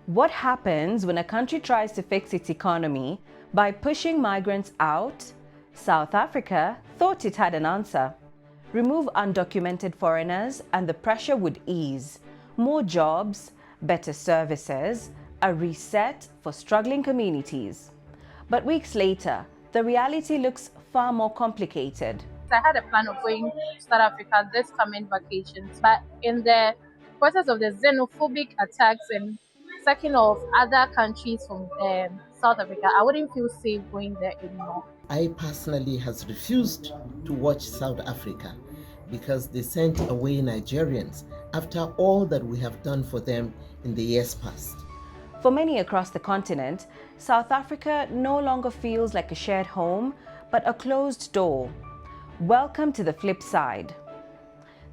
What happens when a country tries to fix its economy by pushing migrants out? South Africa thought it had an answer. Remove undocumented foreigners and the pressure would ease. More jobs, better services, a reset for struggling communities. But weeks later, the reality looks far more complicated. I had a plan of going to South Africa this coming vacations, but in the process of the xenophobic attacks and sacking of other countries from South Africa, I wouldn't feel safe going there anymore. I personally has refused to watch South Africa because they sent away Nigerians after all that we have done for them in the years past. For many across the continent, South Africa no longer feels like a shared home, but a closed door. Welcome to the flip side.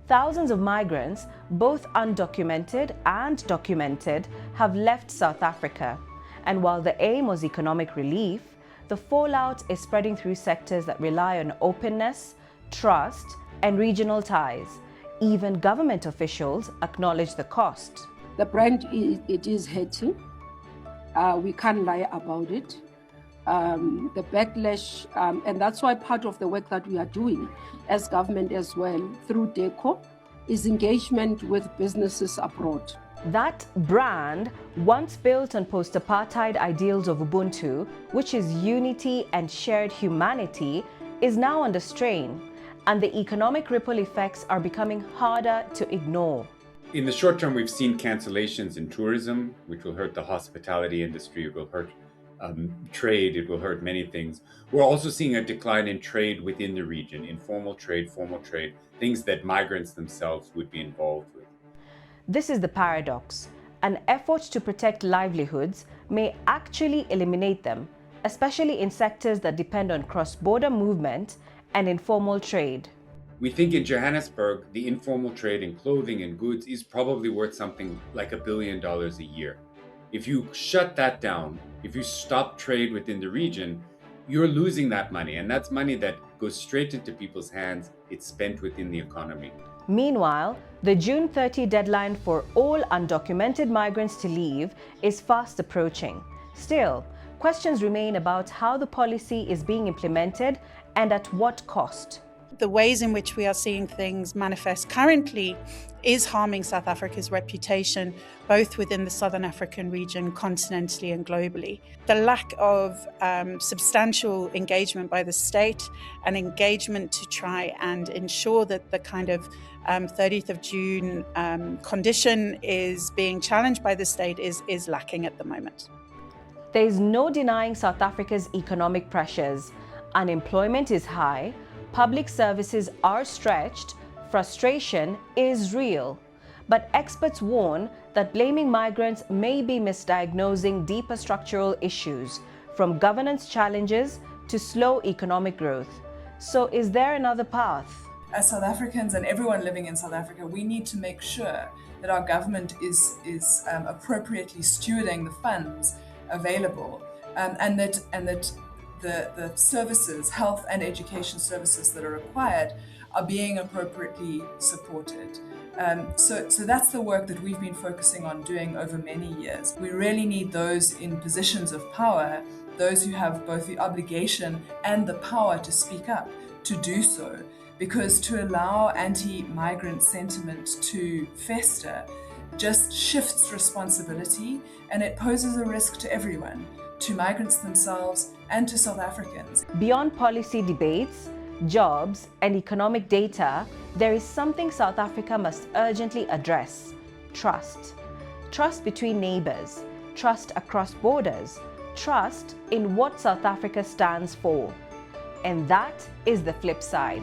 Thousands of migrants, both undocumented and documented, have left South Africa. And while the aim was economic relief, the fallout is spreading through sectors that rely on openness, trust, and regional ties. Even government officials acknowledge the cost. The brand, it is hurting. We can't lie about it. The backlash, and that's why part of the work that we are doing as government as well through DECO is engagement with businesses abroad. That brand, once built on post-apartheid ideals of Ubuntu, which is unity and shared humanity, is now under strain, and the economic ripple effects are becoming harder to ignore. In the short term, we've seen cancellations in tourism, which will hurt the hospitality industry, it will hurt trade, it will hurt many things. We're also seeing a decline in trade within the region, informal trade, formal trade, things that migrants themselves would be involved with. This is the paradox. An effort to protect livelihoods may actually eliminate them, especially in sectors that depend on cross-border movement and informal trade. We think in Johannesburg, the informal trade in clothing and goods is probably worth something like $1 billion a year. If you shut that down, if you stop trade within the region, you're losing that money, and that's money that goes straight into people's hands. It's spent within the economy. Meanwhile, the June 30 deadline for all undocumented migrants to leave is fast approaching. Still, questions remain about how the policy is being implemented and at what cost. The ways in which we are seeing things manifest currently is harming South Africa's reputation, both within the Southern African region, continentally and globally. The lack of substantial engagement by the state and engagement to try and ensure that the kind of 30th of June condition is being challenged by the state is lacking at the moment. There is no denying South Africa's economic pressures. Unemployment is high, public services are stretched, frustration is real. But experts warn that blaming migrants may be misdiagnosing deeper structural issues, from governance challenges to slow economic growth. So is there another path? As South Africans and everyone living in South Africa, we need to make sure that our government is appropriately stewarding the funds available, and that the services, health and education services that are required are being appropriately supported. So that's the work that we've been focusing on doing over many years. We really need those in positions of power, those who have both the obligation and the power to speak up, to do so, because to allow anti-migrant sentiment to fester just shifts responsibility, and it poses a risk to everyone, to migrants themselves and to South Africans. Beyond policy debates, jobs, and economic data, there is something South Africa must urgently address: trust. Trust between neighbors, trust across borders, trust in what South Africa stands for. And that is the flip side.